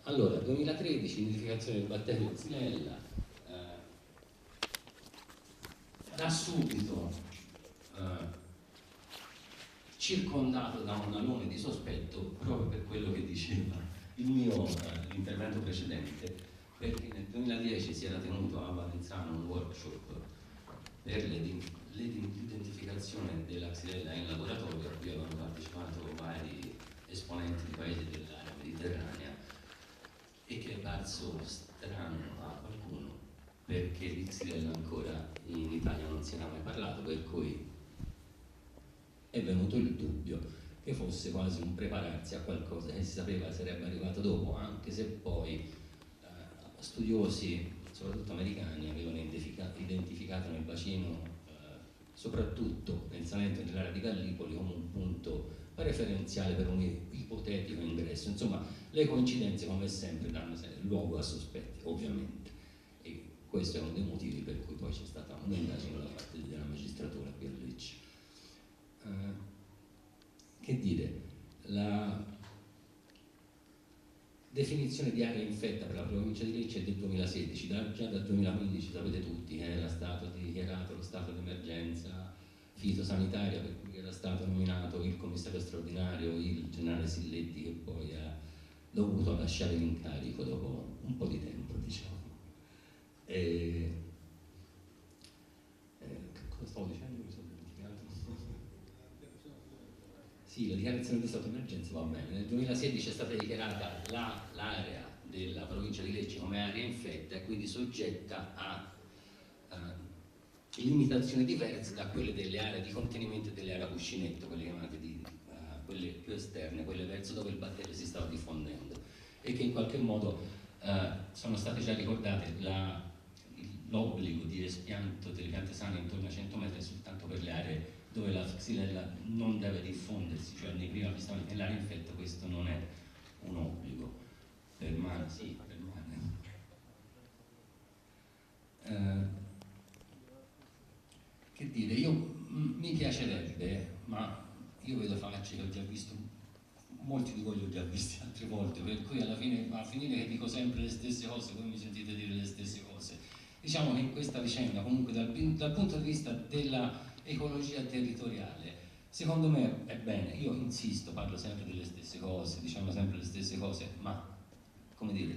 Allora, 2013, identificazione del batterio Xylella, da subito circondato da un alone di sospetto proprio per quello che diceva il mio intervento precedente, perché nel 2010 si era tenuto a Valenzano un workshop per l'identificazione della Xylella in laboratorio, a cui avevano partecipato vari esponenti di paesi dell'area mediterranea, e che è parso strano a qualcuno perché di Xylella ancora in Italia non se ne era mai parlato, per cui è venuto il dubbio che fosse quasi un prepararsi a qualcosa che si sapeva sarebbe arrivato dopo, anche se poi studiosi, soprattutto americani, avevano identificato nel bacino, soprattutto nel Salento e nell'area di Gallipoli, come un punto preferenziale per un ipotetico ingresso. Insomma, le coincidenze, come sempre, danno luogo a sospetti, ovviamente. E questo è uno dei motivi per cui poi c'è stata un'indagine da parte della magistratura qui a Lecce. Che dire, la definizione di area infetta per la provincia di Lecce è del 2016, già dal 2015 sapete tutti che era stato dichiarato lo stato di emergenza fitosanitaria, per cui era stato nominato il commissario straordinario, il generale Silletti, che poi ha dovuto lasciare l'incarico dopo un po' di tempo, diciamo. Cosa stavo dicendo? Mi sono dimenticato. Sì, la dichiarazione di stato di emergenza va bene. Nel 2016 è stata dichiarata l'area della provincia di Lecce come area infetta e quindi soggetta a limitazioni diverse da quelle delle aree di contenimento e delle aree cuscinetto, quelle chiamate quelle più esterne, quelle verso dove il batterio si stava diffondendo, e che in qualche modo sono state già ricordate. L'obbligo di espianto delle piante sane intorno a 100 metri soltanto per le aree dove la Xylella non deve diffondersi, cioè nei primi avvistamenti nell'area infetta. Questo non è un obbligo, permane, sì, permane. Che dire, mi piacerebbe, ma io vedo facce che ho già visto, molti di voi li ho già visti altre volte, per cui alla fine va a finire che dico sempre le stesse cose, voi mi sentite dire le stesse cose. Diciamo che in questa vicenda, comunque dal punto di vista della ecologia territoriale, secondo me è bene. Io insisto, parlo sempre delle stesse cose, diciamo sempre le stesse cose, ma come dire,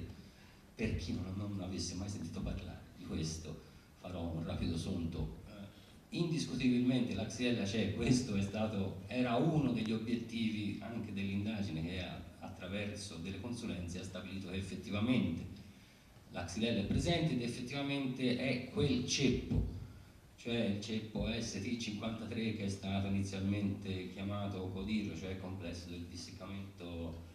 per chi non avesse mai sentito parlare di questo, farò un rapido sunto. Indiscutibilmente la Xylella c'è, questo era uno degli obiettivi anche dell'indagine, che attraverso delle consulenze ha stabilito che effettivamente la Xylella è presente ed effettivamente è quel ceppo, cioè il ceppo ST53, che è stato inizialmente chiamato CODIR, cioè complesso del dissiccamento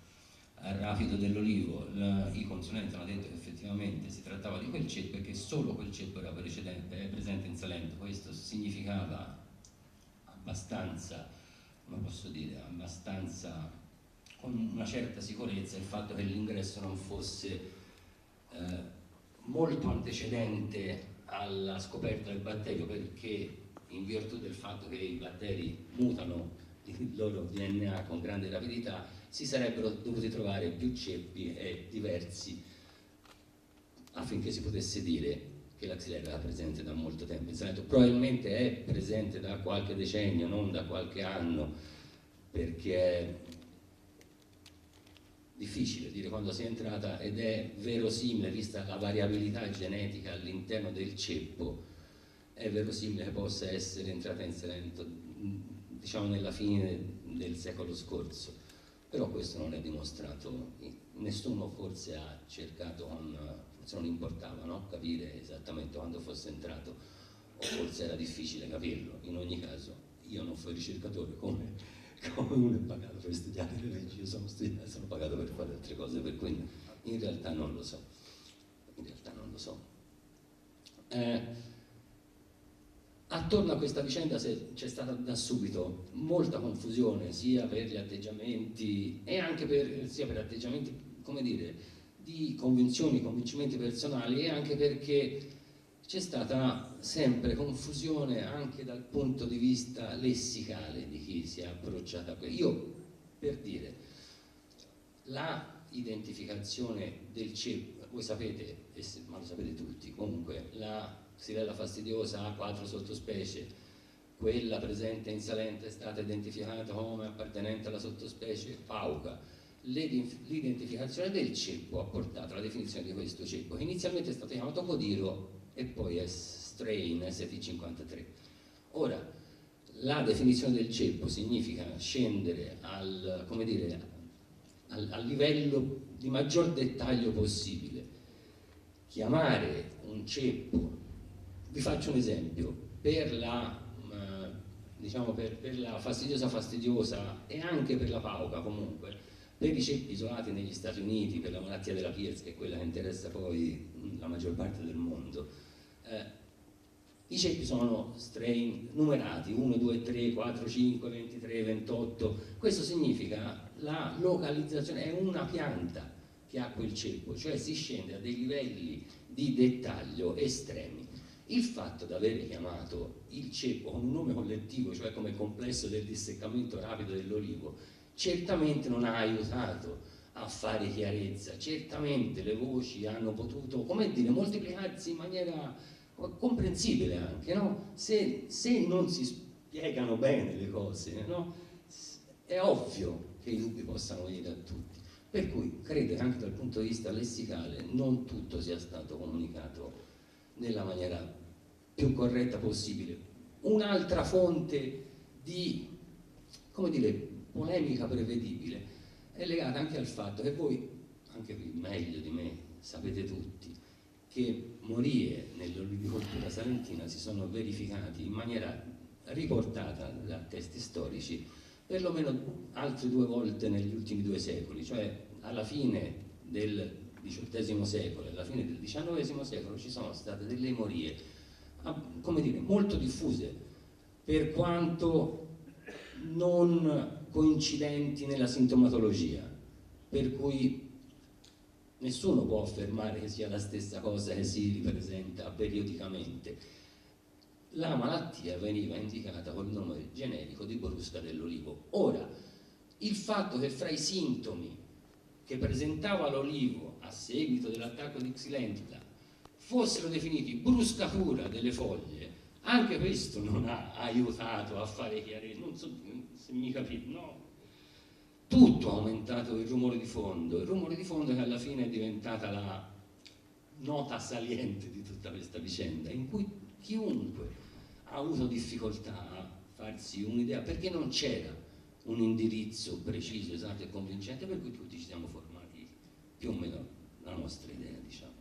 rapido dell'olivo. I consulenti hanno detto che effettivamente si trattava di quel ceppo e che solo quel ceppo era presente in Salento. Questo significava abbastanza, come posso dire, abbastanza con una certa sicurezza il fatto che l'ingresso non fosse molto antecedente alla scoperta del batterio, perché in virtù del fatto che i batteri mutano il loro DNA con grande rapidità, si sarebbero dovuti trovare più ceppi e diversi affinché si potesse dire che la Xylella era presente da molto tempo in Salento. Probabilmente è presente da qualche decennio, non da qualche anno, perché è difficile dire quando sia entrata, ed è verosimile, vista la variabilità genetica all'interno del ceppo, è verosimile che possa essere entrata in Salento, diciamo, nella fine del secolo scorso. Però questo non è dimostrato, nessuno forse ha cercato, forse non importava, no? Capire esattamente quando fosse entrato, o forse era difficile capirlo. In ogni caso io non fui ricercatore come uno è pagato per studiare le leggi, io sono pagato per fare altre cose, per cui in realtà non lo so. Attorno a questa vicenda c'è stata da subito molta confusione, sia per gli atteggiamenti e anche sia per atteggiamenti, come dire, di convincimenti personali, e anche perché c'è stata sempre confusione anche dal punto di vista lessicale di chi si è approcciato a questo. Io, per dire, la identificazione del ceppo, voi sapete, ma lo sapete tutti, comunque la Xylella fastidiosa ha 4 sottospecie, quella presente in Salento è stata identificata come appartenente alla sottospecie Pauca. L'identificazione del ceppo ha portato alla definizione di questo ceppo, che inizialmente è stato chiamato Codiro e poi è strain ST53. Ora, la definizione del ceppo significa scendere al livello di maggior dettaglio possibile. Chiamare un ceppo, vi faccio un esempio, per la fastidiosa e anche per la pauca comunque, per i ceppi isolati negli Stati Uniti, per la malattia della Pierce, che è quella che interessa poi la maggior parte del mondo, i ceppi sono strain numerati, 1, 2, 3, 4, 5, 23, 28, questo significa la localizzazione, è una pianta che ha quel ceppo, cioè si scende a dei livelli di dettaglio estremi. Il fatto di aver chiamato il ceppo con un nome collettivo, cioè come complesso del disseccamento rapido dell'olivo, certamente non ha aiutato a fare chiarezza, certamente le voci hanno potuto, come dire, moltiplicarsi in maniera comprensibile anche, no? Se non si spiegano bene le cose, no? È ovvio che i dubbi possano venire a tutti, per cui credo che anche dal punto di vista lessicale non tutto sia stato comunicato nella maniera più corretta possibile. Un'altra fonte di, come dire, polemica prevedibile è legata anche al fatto che voi, anche qui meglio di me, sapete tutti che morie nell'olivicoltura salentina si sono verificati in maniera riportata da testi storici perlomeno altre 2 volte negli ultimi 2 secoli, cioè alla fine del XVIII secolo e alla fine del XIX secolo ci sono state delle morie, come dire, molto diffuse, per quanto non coincidenti nella sintomatologia, per cui nessuno può affermare che sia la stessa cosa che si ripresenta periodicamente. La malattia veniva indicata col nome generico di brusca dell'olivo. Ora, il fatto che fra i sintomi che presentava l'olivo a seguito dell'attacco di Xylella fossero definiti bruscatura delle foglie, anche questo non ha aiutato a fare chiarezza, non so se mi capite, no? Tutto ha aumentato il rumore di fondo che alla fine è diventata la nota saliente di tutta questa vicenda, in cui chiunque ha avuto difficoltà a farsi un'idea, perché non c'era un indirizzo preciso, esatto e convincente, per cui tutti ci siamo formati più o meno la nostra idea, diciamo.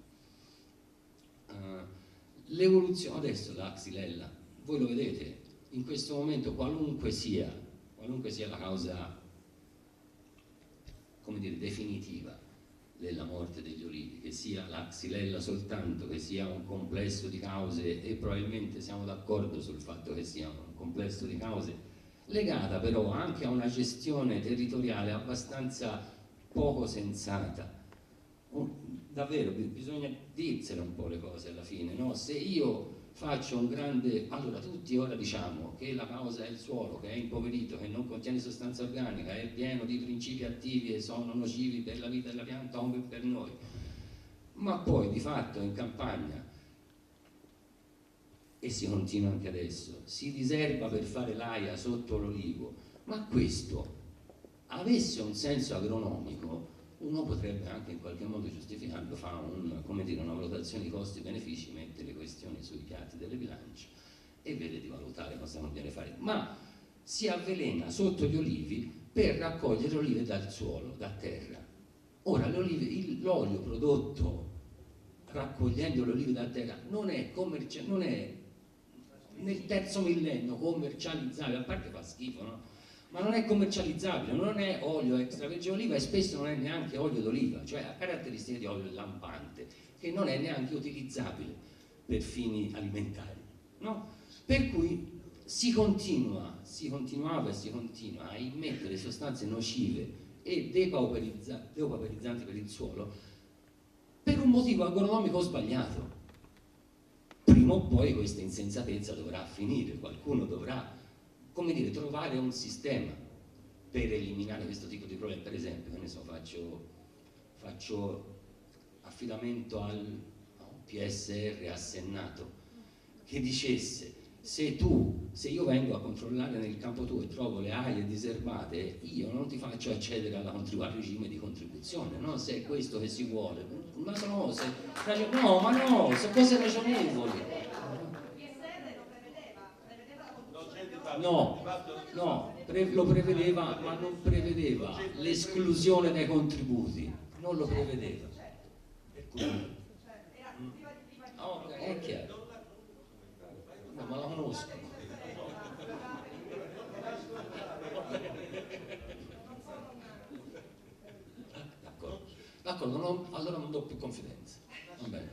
L'evoluzione, adesso la Xylella, voi lo vedete, in questo momento qualunque sia la causa, come dire, definitiva della morte degli olivi, che sia la Xylella soltanto, che sia un complesso di cause, e probabilmente siamo d'accordo sul fatto che sia un complesso di cause, legata però anche a una gestione territoriale abbastanza poco sensata. Davvero, bisogna dirsene un po' le cose alla fine, no? Se io faccio un grande... Allora, tutti ora diciamo che la causa è il suolo, che è impoverito, che non contiene sostanza organica, è pieno di principi attivi e sono nocivi per la vita della pianta come per noi. Ma poi, di fatto, in campagna, e si continua anche adesso, si riserva per fare l'aia sotto l'olivo, ma questo avesse un senso agronomico, uno potrebbe anche in qualche modo giustificando, fa una valutazione di costi-benefici, mette le questioni sui piatti delle bilance e vede di valutare cosa conviene fare, ma si avvelena sotto gli olivi per raccogliere olive dal suolo, da terra. Ora l'olio prodotto raccogliendo le olive da terra non è nel terzo millennio commercializzabile, a parte fa schifo, no? Ma non è commercializzabile, non è olio extravergine d'oliva e spesso non è neanche olio d'oliva, cioè ha caratteristiche di olio lampante, che non è neanche utilizzabile per fini alimentari, no? Per cui si continuava e si continua a immettere sostanze nocive e depauperizzanti per il suolo per un motivo agronomico sbagliato. Prima o poi questa insensatezza dovrà finire, qualcuno dovrà, come dire, trovare un sistema per eliminare questo tipo di problemi. Per esempio, che ne so, faccio faccio affidamento al PSR assennato, che dicesse se io vengo a controllare nel campo tuo e trovo le aree diserbate, io non ti faccio accedere al regime di contribuzione, no? Se è questo che si vuole, ma no, se cose ragionevoli. No, lo prevedeva, ma non prevedeva l'esclusione dei contributi, non lo prevedeva. Per cui, è chiaro. No, ma la conosco. D'accordo, allora non do più confidenza. Va bene.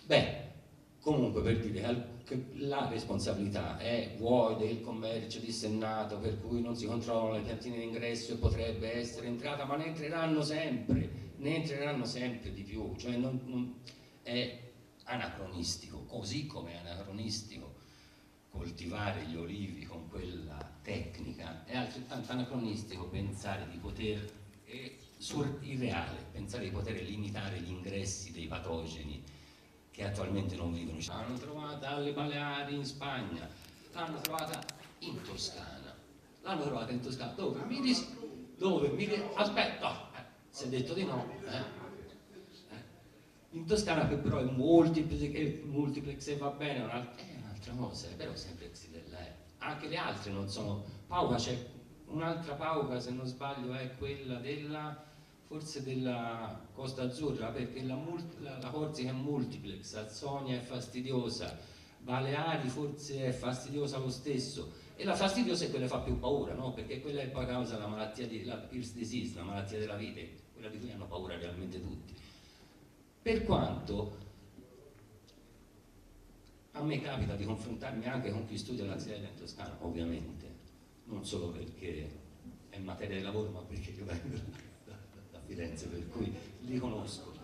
Beh, comunque, per dire che la responsabilità è vuoi del commercio dissennato, per cui non si controllano le piantine d'ingresso e potrebbe essere entrata, ma ne entreranno sempre di più, cioè è anacronistico, così come è anacronistico coltivare gli olivi con quella tecnica, è altrettanto anacronistico pensare di poter, irreale, pensare di poter limitare gli ingressi dei patogeni che attualmente non vivono. L'hanno trovata alle Baleari in Spagna, l'hanno trovata in Toscana, aspetta, si è detto di no, in Toscana, che però è multiplex e va bene, è un'altra cosa, però sempre Xylella è. Anche le altre non sono pauca, c'è un'altra pauca, se non sbaglio è quella forse della Costa Azzurra, perché la Corsica è multiplex, Azzonia è fastidiosa, Baleari forse è fastidiosa lo stesso, e la fastidiosa è quella che fa più paura, no? Perché quella è poi causa la malattia la Pierce disease, la malattia della vite, quella di cui hanno paura realmente tutti. Per quanto a me capita di confrontarmi anche con chi studia la Xylella in Toscana, ovviamente, non solo perché è materia di lavoro, ma perché io vengo da Firenze, per cui li conosco,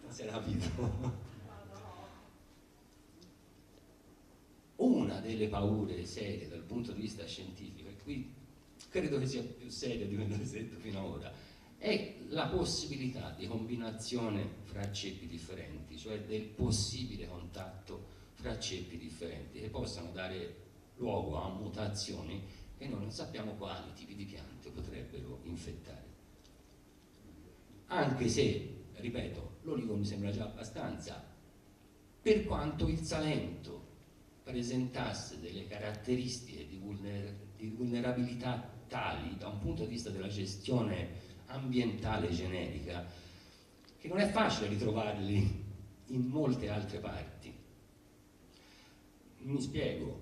si è capito. Una delle paure serie dal punto di vista scientifico, e qui credo che sia più seria di quello che si è detto fino ad ora, è la possibilità di combinazione fra ceppi differenti, cioè del possibile contatto fra ceppi differenti che possano dare luogo a mutazioni che noi non sappiamo quali tipi di piante potrebbero infettare. Anche se, ripeto, l'olivo mi sembra già abbastanza, per quanto il Salento presentasse delle caratteristiche di vulnerabilità tali da un punto di vista della gestione ambientale generica, che non è facile ritrovarli in molte altre parti. Mi spiego,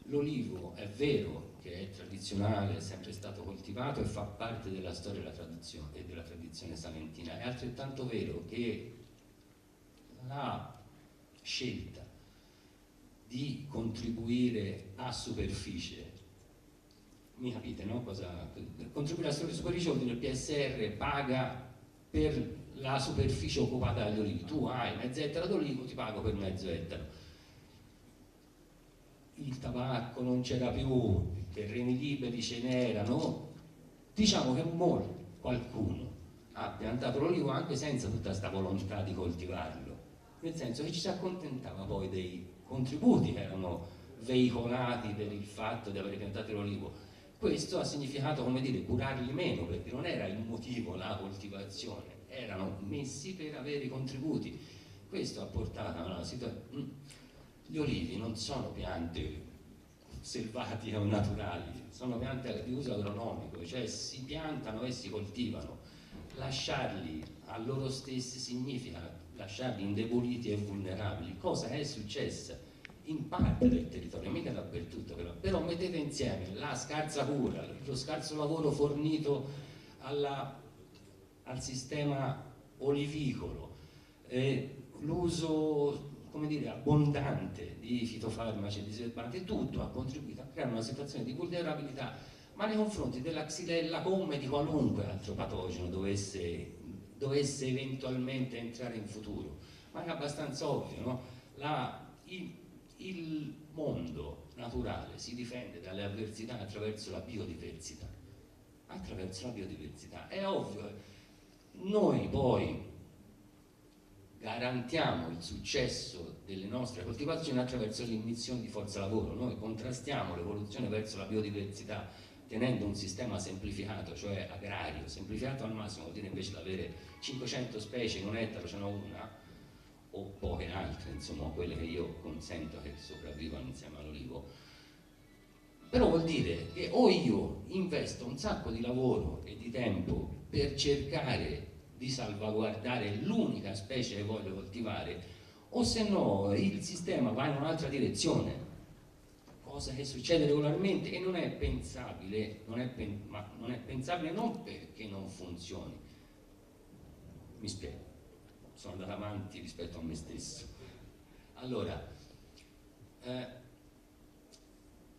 l'olivo è vero che è tradizionale, è sempre stato coltivato e fa parte della storia e della tradizione salentina, è altrettanto vero che la scelta di contribuire a superficie, mi capite, no? Contribuire a superficie vuol dire il PSR paga per la superficie occupata dagli olivi. Tu hai mezzo ettaro d'olivo, ti pago per mezzo ettaro. Il tabacco non c'era più, i terreni liberi ce n'erano. Diciamo che qualcuno ha piantato l'olivo anche senza tutta questa volontà di coltivarlo, nel senso che ci si accontentava poi dei contributi che erano veicolati per il fatto di aver piantato l'olivo. Questo ha significato, come dire, curarli meno, perché non era il motivo la coltivazione, erano messi per avere i contributi. Questo ha portato a una situazione. Gli olivi non sono piante selvatiche o naturali, sono piante di uso agronomico, cioè si piantano e si coltivano. Lasciarli a loro stessi significa lasciarli indeboliti e vulnerabili, cosa è successa in parte del territorio, mica dappertutto, però mettete insieme la scarsa cura, lo scarso lavoro fornito al sistema olivicolo, l'uso, come dire, abbondante di fitofarmaci e diserbanti, tutto ha contribuito a creare una situazione di vulnerabilità, ma nei confronti della Xylella come di qualunque altro patogeno dovesse eventualmente entrare in futuro. Ma è abbastanza ovvio, no? Il mondo naturale si difende dalle avversità attraverso la biodiversità. Attraverso la biodiversità. È ovvio, noi poi garantiamo il successo delle nostre coltivazioni attraverso l'immissione di forza lavoro. Noi contrastiamo l'evoluzione verso la biodiversità tenendo un sistema semplificato, cioè agrario, semplificato al massimo, vuol dire invece di avere 500 specie in un ettaro ce n'ho una, o poche altre, insomma, quelle che io consento che sopravvivano insieme all'olivo. Però vuol dire che o io investo un sacco di lavoro e di tempo per cercare di salvaguardare l'unica specie che voglio coltivare, o se no il sistema va in un'altra direzione, cosa che succede regolarmente e non è pensabile, ma non è pensabile non perché non funzioni. Mi spiego, sono andato avanti rispetto a me stesso. Allora,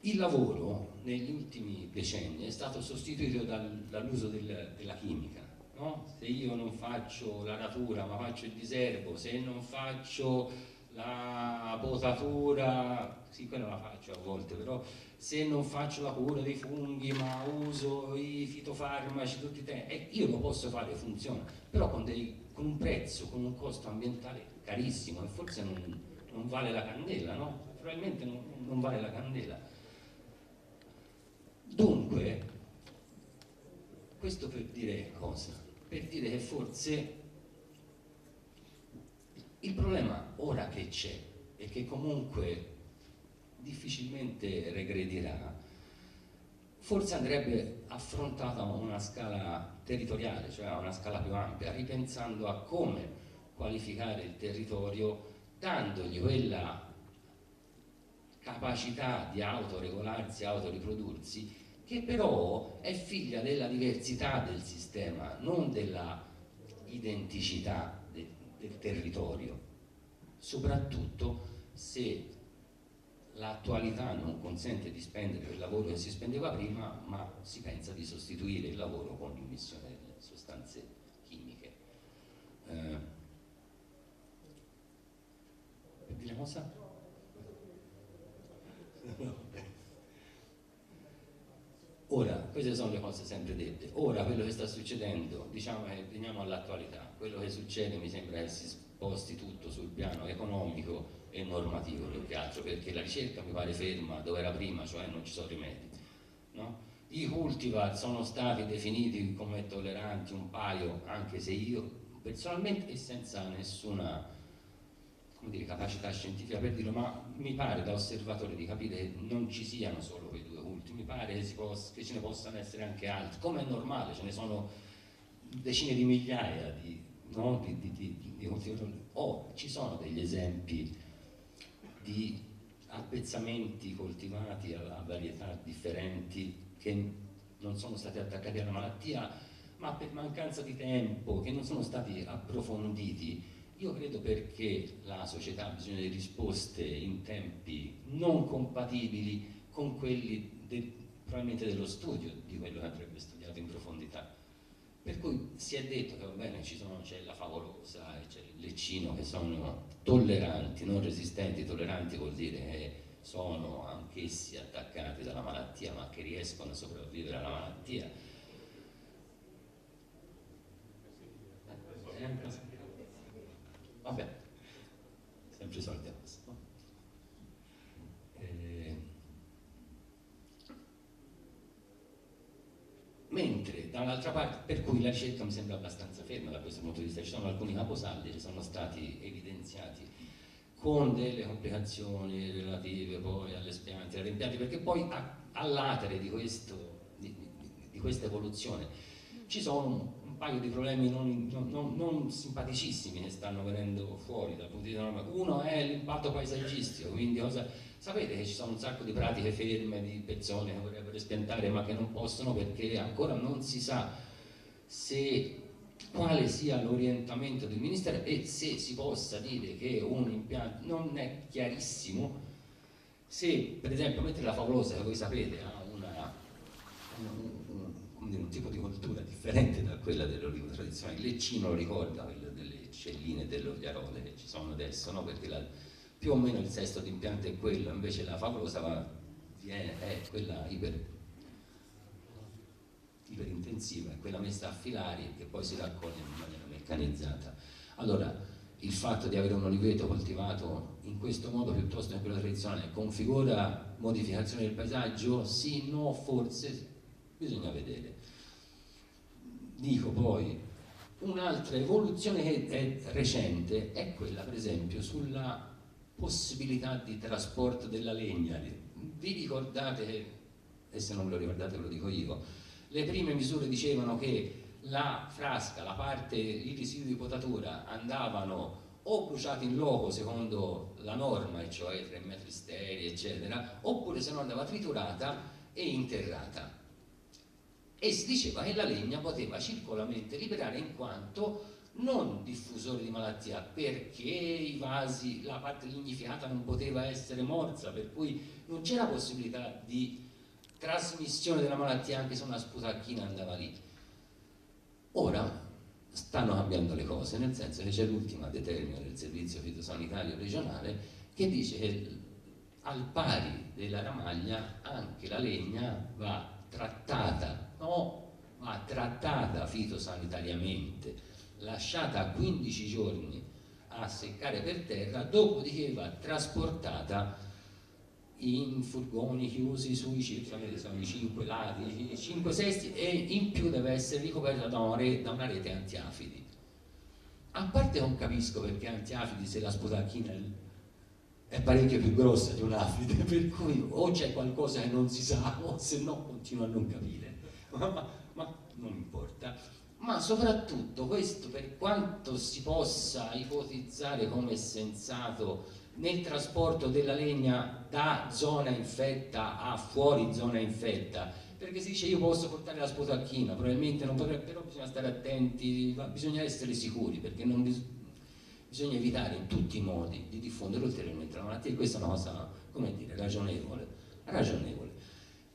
il lavoro negli ultimi decenni è stato sostituito dall'uso della chimica, no? Se io non faccio l'aratura ma faccio il diserbo, se non faccio la potatura, sì, quella la faccio a volte, però se non faccio la cura dei funghi ma uso i fitofarmaci tutti i tempi, io lo posso fare, funziona, però con un prezzo, con un costo ambientale carissimo e forse non vale la candela, no? Probabilmente non vale la candela. Dunque, questo per dire cosa? Per dire che forse il problema ora che c'è e che comunque difficilmente regredirà, forse andrebbe affrontato a una scala territoriale, cioè a una scala più ampia, ripensando a come qualificare il territorio, dandogli quella capacità di autoregolarsi, autoriprodursi, che però è figlia della diversità del sistema, non della identicità del territorio, soprattutto se l'attualità non consente di spendere il lavoro che si spendeva prima, ma si pensa di sostituire il lavoro con l'immissione delle sostanze chimiche. Per dire cosa? Ora, queste sono le cose sempre dette. Ora quello che sta succedendo, diciamo che veniamo all'attualità, quello che succede mi sembra che si sposti tutto sul piano economico e normativo più che altro, perché la ricerca mi pare ferma dove era prima, cioè non ci sono rimedi, no? I cultivar sono stati definiti come tolleranti un paio, anche se io personalmente e senza nessuna, come dire, capacità scientifica per dirlo, ma mi pare da osservatore di capire che non ci siano solo quei due ultimi, mi pare che ce ne possano essere anche altri, come è normale, ce ne sono decine di migliaia di coltivatori. Ci sono degli esempi di appezzamenti coltivati a varietà differenti che non sono stati attaccati alla malattia, ma per mancanza di tempo, che non sono stati approfonditi. Io credo perché la società ha bisogno di risposte in tempi non compatibili con quelli probabilmente dello studio di quello che andrebbe studiato in profondità. Per cui si è detto che va bene, c'è la favolosa e c'è il leccino che sono tolleranti, non resistenti. Tolleranti vuol dire che sono anch'essi attaccati dalla malattia, ma che riescono a sopravvivere alla malattia. Vabbè, sempre i soliti a posto. Mentre dall'altra parte, per cui la ricerca mi sembra abbastanza ferma da questo punto di vista, ci sono alcuni caposaldi che sono stati evidenziati con delle complicazioni relative poi alle spiante, alle rimpianti, perché poi all'atere di questa evoluzione ci sono un paio di problemi non simpaticissimi che stanno venendo fuori dal punto di vista normale. Uno è l'impatto paesaggistico, quindi sapete che ci sono un sacco di pratiche ferme, di persone che vorrebbero espiantare ma che non possono perché ancora non si sa quale sia l'orientamento del Ministero e se si possa dire che un impianto non è chiarissimo, se per esempio mentre la favolosa, che voi sapete, ha un tipo di coltura differente da quella dell'olivo tradizionale, il leccino lo ricorda, quello delle celline e delle oliarole che ci sono adesso, no? Perché più o meno il sesto di impianto è quello, invece la favolosa va è quella iperintensiva, è quella messa a filari che poi si raccoglie in maniera meccanizzata. Allora, il fatto di avere un oliveto coltivato in questo modo piuttosto che in quello tradizionale configura modificazione del paesaggio? Sì, no, forse, bisogna vedere. Dico poi, un'altra evoluzione che è recente è quella per esempio sulla possibilità di trasporto della legna. Vi ricordate che, e se non ve lo ricordate ve lo dico io, le prime misure dicevano che la frasca, la parte, i residui di potatura andavano o bruciati in loco secondo la norma, e cioè 3 metri steri eccetera, oppure se no andava triturata e interrata. E si diceva che la legna poteva circolarmente liberare in quanto non diffusore di malattia, perché i vasi, la parte lignificata non poteva essere morsa, per cui non c'era possibilità di trasmissione della malattia anche se una sputacchina andava lì. Ora stanno cambiando le cose, nel senso che c'è l'ultima determina del servizio fitosanitario regionale che dice che al pari della ramaglia anche la legna va trattata, va trattata fitosanitariamente, lasciata a 15 giorni a seccare per terra, dopodiché va trasportata in furgoni chiusi sui circa 5 lati, 5 sesti, e in più deve essere ricoperta da una rete antiafidi. A parte non capisco perché antiafidi se la sputacchina è parecchio più grossa di un'afide, per cui o c'è qualcosa che non si sa o se no continuo a non capire, ma non importa. Ma soprattutto questo, per quanto si possa ipotizzare come sensato nel trasporto della legna da zona infetta a fuori zona infetta, perché si dice io posso portare la sputacchina, probabilmente non potrebbe, però bisogna stare attenti, bisogna essere sicuri, perché non bisogna evitare in tutti i modi di diffondere ulteriormente la malattia, e questa è una cosa, come dire, ragionevole.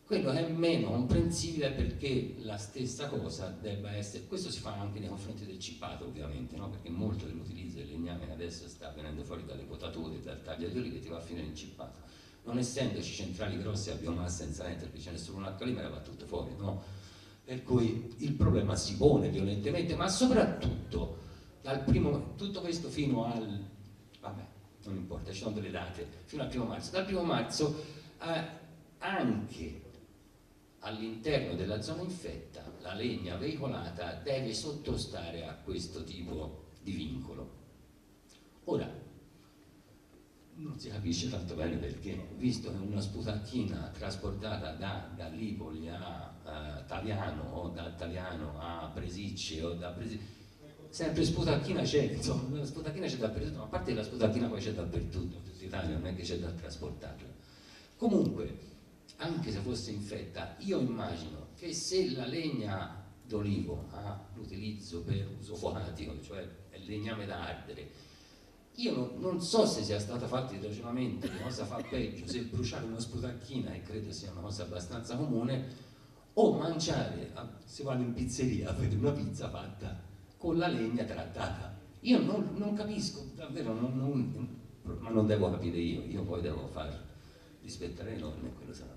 Quello che è meno comprensibile è perché la stessa cosa debba essere, questo si fa anche nei confronti del cippato ovviamente, no? Perché molto dell'utilizzo del legname che adesso sta venendo fuori dalle potature, dal taglio di olive, ti va a finire in cippato. Non essendoci centrali grosse a biomassa in Salento, perché ce n'è solo una a Calimera, va tutto fuori, no? Per cui il problema si pone violentemente, ma soprattutto tutto questo fino al, vabbè, non importa, ci sono delle date, fino al 1° marzo. Dal 1° marzo anche all'interno della zona infetta la legna veicolata deve sottostare a questo tipo di vincolo. Ora, non si capisce tanto bene perché, visto che una sputacchina trasportata da Gallipoli a Taviano, o da Taviano a Presicce, o da Presicce, sempre sputacchina c'è, insomma, la sputacchina c'è dappertutto, ma a parte la sputacchina poi c'è dappertutto, in tutta Italia, non è che c'è da trasportarla. Comunque, anche se fosse infetta, io immagino che se la legna d'olivo ha l'utilizzo per uso fuocatico, cioè è legname da ardere, io non so se sia stato fatto il ragionamento di cosa fa peggio, se bruciare una sputacchina, e credo sia una cosa abbastanza comune, o mangiare, se vado in pizzeria a vedere una pizza fatta con la legna trattata. Io non capisco, davvero, ma non devo capire io poi devo far rispettare le norme e quello sarà.